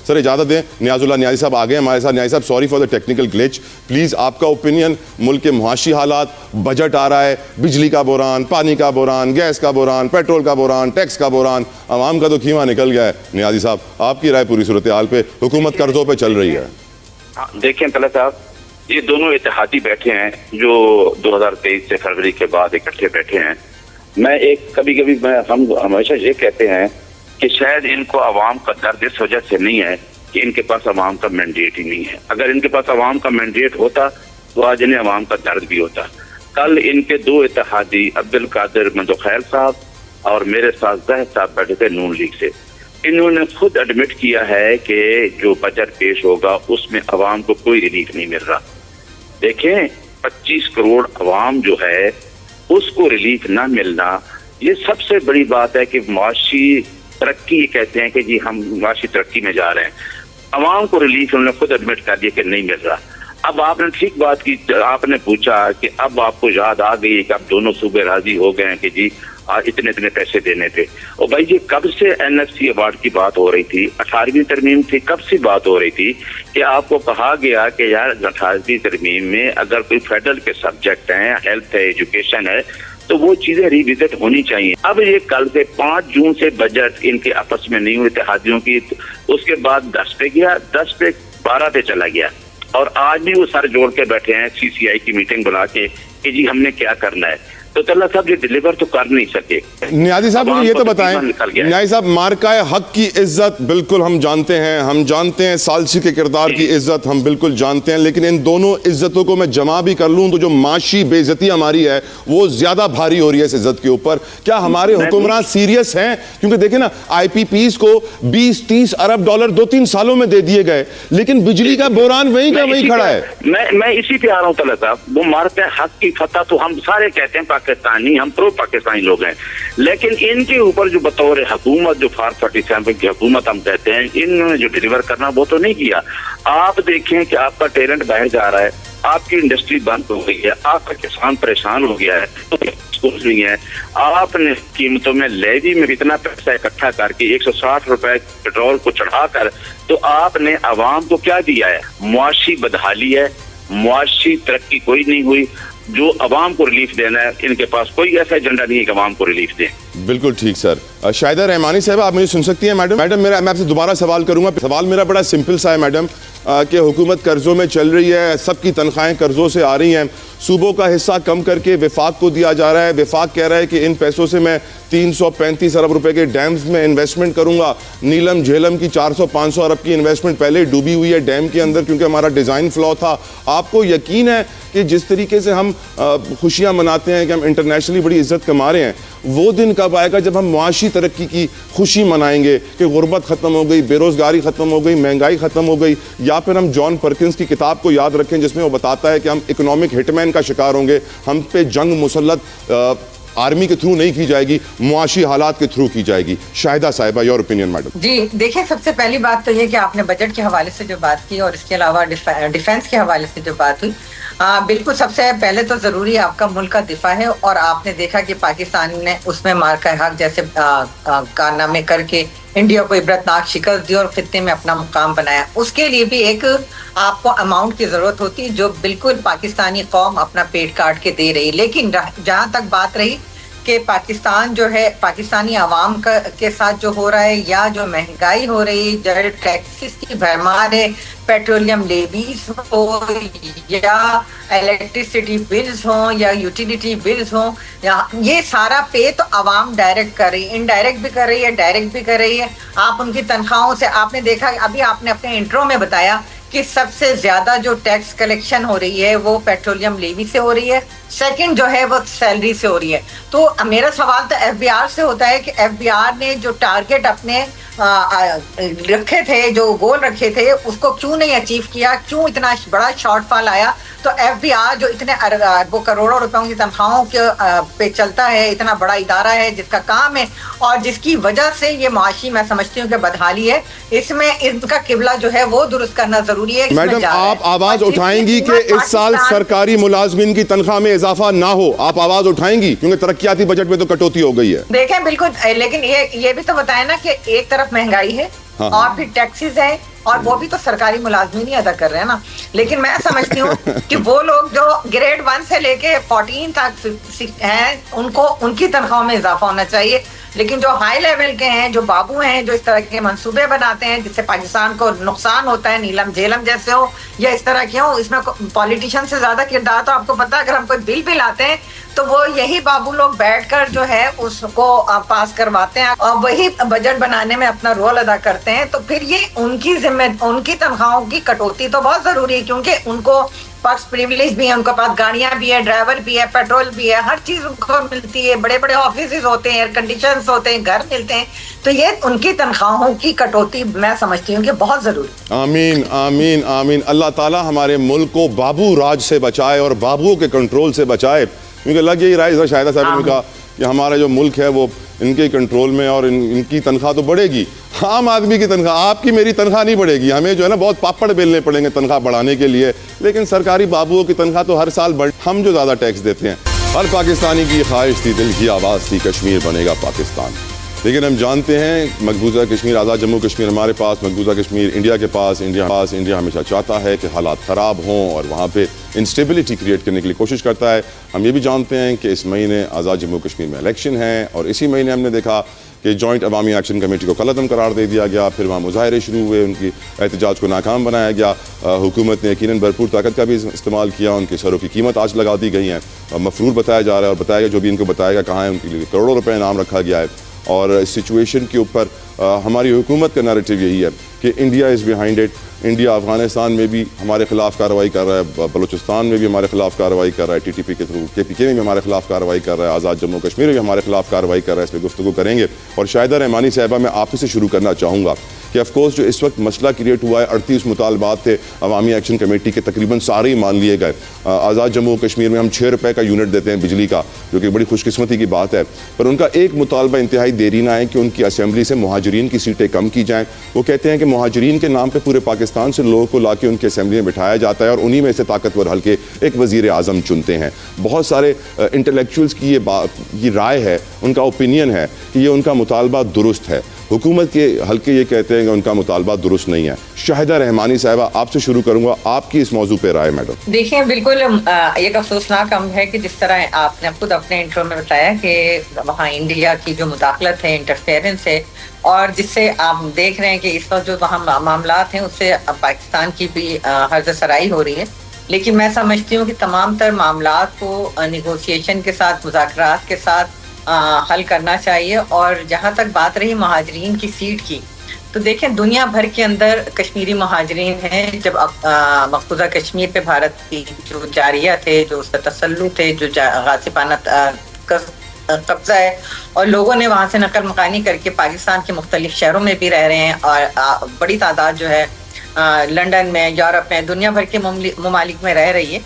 سر اجازت دیں, نیازاللہ نیازی صاحب آ گئے ہمارے ساتھ. نیازی صاحب sorry for the technical glitch, please آپ کا اوپینین, ملک کے معاشی حالات, بجٹ آ رہا ہے, بجلی کا بحران, پانی کا بحران, گیس کا بحران, پیٹرول کا بحران, ٹیکس کا بحران, عوام کا تو کھیما نکل گیا ہے. نیازی صاحب آپ کی رائے پوری صورتحال پہ, حکومت قرضوں پہ چل رہی ہے. دیکھیں طلعت صاحب, یہ دونوں اتحادی بیٹھے ہیں جو 2023 سے فروری کے بعد اکٹھے بیٹھے ہیں. میں کبھی ہم ہمیشہ یہ کہتے ہیں کہ شاید ان کو عوام کا درد اس وجہ سے نہیں ہے کہ ان کے پاس عوام کا مینڈیٹ ہی نہیں ہے. اگر ان کے پاس عوام کا مینڈیٹ ہوتا تو آج انہیں عوام کا درد بھی ہوتا. کل ان کے دو اتحادی عبدالقادر مندوخیل صاحب اور میرے ساتھ زاہد صاحب بیٹھے تھے نون لیگ سے. انہوں نے خود ایڈمٹ کیا ہے کہ جو بجٹ پیش ہوگا اس میں عوام کو کوئی ریلیف نہیں مل رہا. دیکھیں 25 کروڑ عوام جو ہے اس کو ریلیف نہ ملنا, یہ سب سے بڑی بات ہے کہ معاشی ترقی کہتے ہیں کہ جی ہم معاشی ترقی میں جا رہے ہیں. عوام کو ریلیف انہوں نے خود ایڈمٹ کر دیا کہ نہیں مل رہا. اب آپ نے ٹھیک بات کی, آپ نے پوچھا کہ اب آپ کو یاد آ گئی کہ اب دونوں صوبے راضی ہو گئے ہیں کہ جی اتنے پیسے دینے تھے. اور بھائی یہ کب سے این ایف سی ایوارڈ کی بات ہو رہی تھی, 18ویں ترمیم تھی, کب سے بات ہو رہی تھی کہ آپ کو کہا گیا کہ یار 18ویں ترمیم میں اگر کوئی فیڈرل کے سبجیکٹ ہیں, ہیلتھ ہے, ایجوکیشن ہے, تو وہ چیزیں ریوزٹ ہونی چاہیے. اب یہ کل سے 5 جون سے بجٹ ان کے آپس میں نہیں ہوئے اتحادیوں کی, اس کے بعد 10 پہ گیا, 10 پہ 12 پہ چلا گیا, اور آج بھی وہ سر جوڑ کے بیٹھے ہیں سی سی آئی کی میٹنگ بلا کے کہ جی ہم نے کیا کرنا ہے. تو طلعت صاحب یہ ڈیلیور تو کر نہیں سکے. نیازی صاحب مجھے یہ تو بتائیں, نیازی صاحب مارکہ حق کی عزت بالکل ہم جانتے ہیں, ثالثی کے کردار کی عزت ہم بالکل جانتے ہیں, لیکن ان دونوں عزتوں کو میں جمع بھی کر لوں تو جو معاشی بے عزتی ہماری ہے وہ زیادہ بھاری ہو رہی ہے اس عزت کے اوپر. کیا ہمارے حکمران سیریس ہیں؟ کیونکہ دیکھیں نا, آئی پی پیز کو 20-30 ارب ڈالر 2-3 سالوں میں دے دیے گئے, لیکن بجلی کا بحران وہیں کا وہیں کھڑا ہے. میں اسی پہ آ رہا ہوں طلعت صاحب. وہ مارکہ حق کی فتح تو ہم سارے کہتے ہیں پاکستانی, ہم پرو پاکستانی لوگ ہیں, لیکن ان کے اوپر جو بطور حکومت جو 47 کی حکومت ہم کہتے ہیں, انہوں نے جو ڈیلیور کرنا وہ تو نہیں کیا. آپ دیکھیں کہ آپ کا ٹیلنٹ باہر جا رہا ہے, آپ کی انڈسٹری بند ہو گئی ہے, آپ کا کسان پریشان ہو گیا ہے, اسکول نہیں ہے, آپ نے قیمتوں میں لیوی میں اتنا پیسہ اکٹھا کر کے 160 روپے پیٹرول کو چڑھا کر, تو آپ نے عوام کو کیا دیا ہے؟ معاشی بدحالی ہے, معاشی ترقی کوئی نہیں ہوئی. جو عوام کو ریلیف دینا ہے, ان کے پاس کوئی ایسا ایجنڈا نہیں ہے کہ عوام کو ریلیف دیں. بالکل ٹھیک سر. شاہدہ رحمانی صاحب آپ مجھے سن سکتی ہیں میڈم؟ میں آپ سے دوبارہ سوال کروں گا. سوال میرا بڑا سمپل سا ہے میڈم, کہ حکومت قرضوں میں چل رہی ہے, سب کی تنخواہیں قرضوں سے آ رہی ہیں, صوبوں کا حصہ کم کر کے وفاق کو دیا جا رہا ہے. وفاق کہہ رہا ہے کہ ان پیسوں سے میں 335 ارب روپے کے ڈیمز میں انویسٹمنٹ کروں گا. نیلم جھیلم کی 400-500 ارب کی انویسٹمنٹ پہلے ڈوبی ہوئی ہے ڈیم کے اندر کیونکہ ہمارا ڈیزائن فلا تھا. آپ کو یقین ہے کہ جس طریقے سے ہم خوشیاں مناتے ہیں کہ ہم انٹرنیشنلی بڑی عزت کما رہے ہیں, وہ دن کب آئے گا جب ہم معاشی ترقی کی خوشی منائیں گے کہ غربت ختم ہو گئی, بے روزگاری ختم ہو گئی, مہنگائی ختم ہو گئی؟ یا پھر ہم جان پرکنز کی کتاب کو یاد رکھیں جس میں وہ بتاتا ہے کہ ہم اکنامک ہٹ مین کا شکار ہوں گے, ہم پہ جنگ مسلط آرمی کے تھرو نہیں کی جائے گی, معاشی حالات کے تھرو کی جائے گی. شاہدہ صاحبہ, یور اوپینین میڈم. جی دیکھیں, سب سے پہلی بات تو یہ کہ آپ نے بجٹ کے حوالے سے جو بات کی اور اس کے علاوہ ڈیفینس کے حوالے سے جو بات ہوئی, بالکل سب سے پہلے تو ضروری آپ کا ملک کا دفاع ہے, اور آپ نے دیکھا کہ پاکستان نے اس میں مارکہ حق جیسے کارنامے کر کے انڈیا کو عبرتناک شکست دی اور خطے میں اپنا مقام بنایا. اس کے لیے بھی ایک آپ کو اماؤنٹ کی ضرورت ہوتی ہے جو بالکل پاکستانی قوم اپنا پیٹ کاٹ کے دے رہی. لیکن جہاں تک بات رہی کہ پاکستان جو ہے پاکستانی عوام کے ساتھ جو ہو رہا ہے, یا جو مہنگائی ہو رہی, جو ٹیکسز کی بھرمار ہے, پیٹرولیم لیویز ہو یا الیکٹریسٹی بلز ہوں یا یوٹیلیٹی بلز ہوں, یہ سارا پے تو عوام ڈائریکٹ کر رہی ہے, انڈائریکٹ بھی کر رہی ہے, ڈائریکٹ بھی کر رہی ہے. آپ ان کی تنخواہوں سے, آپ نے دیکھا ابھی آپ نے اپنے انٹرو میں بتایا کہ سب سے زیادہ جو ٹیکس کلیکشن ہو رہی ہے وہ پیٹرولیم لیوی سے ہو رہی ہے, سیکنڈ جو ہے وہ سیلری سے ہو رہی ہے. تو میرا سوال تو ایف بی آر سے ہوتا ہے کہ ایف بی آر نے جو ٹارگٹ اپنے رکھے تھے, جو گول رکھے تھے, اس کو کیوں نہیں اچیو کیا, کیوں اتنا بڑا شارٹ فال آیا؟ تو ایف بی آر جو اتنے اربوں کروڑوں روپیوں کی تنخواہوں پہ چلتا ہے, اتنا بڑا ادارہ ہے جس کا کام ہے اور جس کی وجہ سے یہ معاشی میں سمجھتی ہوں کہ بدحالی ہے, اس میں ان کا قبلہ جو ہے وہ درست کرنا ضروری ہے. میڈم آپ آواز اٹھائیں گی کہ اس سال سرکاری ملازمین کی تنخواہ میں اضافہ نہ ہو؟ آپ آواز اٹھائیں گی کیونکہ ترقیاتی بجٹ میں تو کٹوتی ہو گئی ہے؟ دیکھیں بالکل, لیکن یہ بھی تو بتائیں نا کہ ایک طرف مہنگائی ہے, اور بھی ٹیکسز ہیں, اور وہ بھی تو سرکاری ملازمین ہی ادا کر رہے ہیں نا. لیکن میں سمجھتی ہوں کہ وہ لوگ جو گریڈ 1 سے لے کے 14 تک ہیں, ان کی تنخواہوں میں اضافہ ہونا چاہیے. لیکن جو ہائی لیول کے ہیں, جو بابو ہیں, جو اس طرح کے منصوبے بناتے ہیں جس سے پاکستان کو نقصان ہوتا ہے, نیلم جیلم جیسے ہو یا اس طرح کے ہوں, اس میں پولیٹیشین سے زیادہ کردار تو آپ کو پتا ہے, اگر ہم کوئی بل بھی لاتے ہیں تو وہ یہی بابو لوگ بیٹھ کر جو ہے اس کو پاس کرواتے ہیں اور وہی بجٹ بنانے میں اپنا رول ادا کرتے ہیں. تو پھر یہ ان کی تنخواہوں کی کٹوتی تو بہت ضروری ہے, کیونکہ ان کو پرکس پریویلیج بھی ہے, ان کے پاس گاڑیاں بھی ہے, ڈرائیور بھی ہے, پیٹرول بھی ہے, ہر چیز ان کو ملتی ہے, بڑے بڑے آفیسز ہوتے ہیں, ایئر کنڈیشنز ہوتے ہیں, گھر ملتے ہیں. تو یہ ان کی تنخواہوں کی کٹوتی میں سمجھتی ہوں کہ بہت ضروری. آمین آمین آمین. اللہ تعالیٰ ہمارے ملک کو بابو راج سے بچائے اور بابوؤں کے کنٹرول سے بچائے, کیونکہ لگ یہی رہا ہے شاہدہ صاحب نے کہا کہ ہمارا جو ملک ہے وہ ان کے کنٹرول میں, اور ان کی تنخواہ تو بڑھے گی. عام آدمی کی تنخواہ, آپ کی میری تنخواہ نہیں بڑھے گی, ہمیں جو ہے نا بہت پاپڑ بیلنے پڑیں گے تنخواہ بڑھانے کے لیے, لیکن سرکاری بابوؤں کی تنخواہ تو ہر سال بڑھ, ہم جو زیادہ ٹیکس دیتے ہیں. ہر پاکستانی کی خواہش تھی, دل کی آواز تھی, کشمیر بنے گا پاکستان. لیکن ہم جانتے ہیں مقبوضہ کشمیر, آزاد جموں کشمیر ہمارے پاس, مقبوضہ کشمیر انڈیا کے پاس, انڈیا ہمیشہ چاہتا ہے کہ حالات خراب ہوں اور وہاں پہ انسٹیبلٹی کریٹ کرنے کے لیے کوشش کرتا ہے. ہم یہ بھی جانتے ہیں کہ اس مہینے آزاد جموں کشمیر میں الیکشن ہے, اور اسی مہینے ہم نے دیکھا کہ جوائنٹ عوامی ایکشن کمیٹی کو کالعدم قرار دے دیا گیا, پھر وہاں مظاہرے شروع ہوئے, ان کی احتجاج کو ناکام بنایا گیا. حکومت نے یقیناً بھرپور طاقت کا بھی استعمال کیا, ان کے سروں کی قیمت آج لگا دی گئی ہیں, مفرور بتایا جا رہا ہے, اور بتایا گیا جو بھی ان کو بتائے گا کہاں ہے, ان کے لیے کروڑوں روپے انعام رکھا گیا ہے. اور اس سچویشن کے اوپر ہماری حکومت کا نیریٹو یہی ہے کہ India is behind it. India Afghanistan میں بھی ہمارے خلاف کارروائی کر رہا ہے, بلوچستان میں بھی ہمارے خلاف کارروائی کر رہا ہے, ٹی ٹی پی کے تھرو KPK میں بھی ہمارے خلاف کارروائی کر رہا ہے, آزاد جموں کشمیر میں بھی ہمارے خلاف کارروائی کر رہا ہے. اس پہ گفتگو کریں گے. اور شاہدہ رحمانی صاحبہ, میں آپ ہی سے شروع کرنا چاہوں گا کہ آف کورس جو اس وقت مسئلہ کریٹ ہوا ہے, 38 مطالبات تھے عوامی ایکشن کمیٹی کے, تقریباً سارے ہی مان لیے گئے. آزاد جموں کشمیر میں ہم 6 روپے کا یونٹ دیتے ہیں بجلی کا, جو کہ بڑی خوش قسمتی کی بات ہے, پر ان کا ایک مطالبہ انتہائی دیرینہ ہے کہ ان کی اسمبلی سے مہاجرین کی سیٹیں کم کی جائیں. وہ کہتے ہیں کہ مہاجرین کے نام پہ پورے پاکستان سے لوگوں کو لا کے ان کے اسمبلی میں بٹھایا جاتا ہے, اور انہی میں سے طاقتور حلقے ایک وزیر اعظم چنتے ہیں. بہت سارے انٹلیکچوئلس کی یہ رائے ہے, ان کا اوپینین ہے کہ یہ ان کا مطالبہ درست ہے. حکومت کے حلقے یہ کہتے ہیں کہ ان کا مطالبہ درست نہیں ہے. شاہدہ رحمانی صاحبہ, آپ سے شروع کروں گا, آپ کی اس موضوع پہ رائے میڈم. دیکھیں, بالکل ایک افسوسناک امر ہے کہ جس طرح آپ نے خود اپنے انٹرو میں بتایا کہ وہاں انڈیا کی جو مداخلت ہے, انٹرفیئرنس ہے, اور جس سے آپ دیکھ رہے ہیں کہ اس وقت جو وہاں معاملات ہیں اس سے پاکستان کی بھی حرز سرائی ہو رہی ہے. لیکن میں سمجھتی ہوں کہ تمام تر معاملات کو نیگوسیشن کے ساتھ, مذاکرات کے ساتھ حل کرنا چاہیے. اور جہاں تک بات رہی مہاجرین کی سیٹ کی, تو دیکھیں دنیا بھر کے اندر کشمیری مہاجرین ہیں. جب مقبوضہ کشمیر پہ بھارت کی جو جاریہ تھے, جو اس کا تسلط ہے, جو غاصبانہ قبضہ ہے, اور لوگوں نے وہاں سے نقل مکانی کر کے پاکستان کے مختلف شہروں میں بھی رہ رہے ہیں, اور بڑی تعداد جو ہے لنڈن میں, یورپ میں, دنیا بھر کے ممالک میں رہ رہی ہے.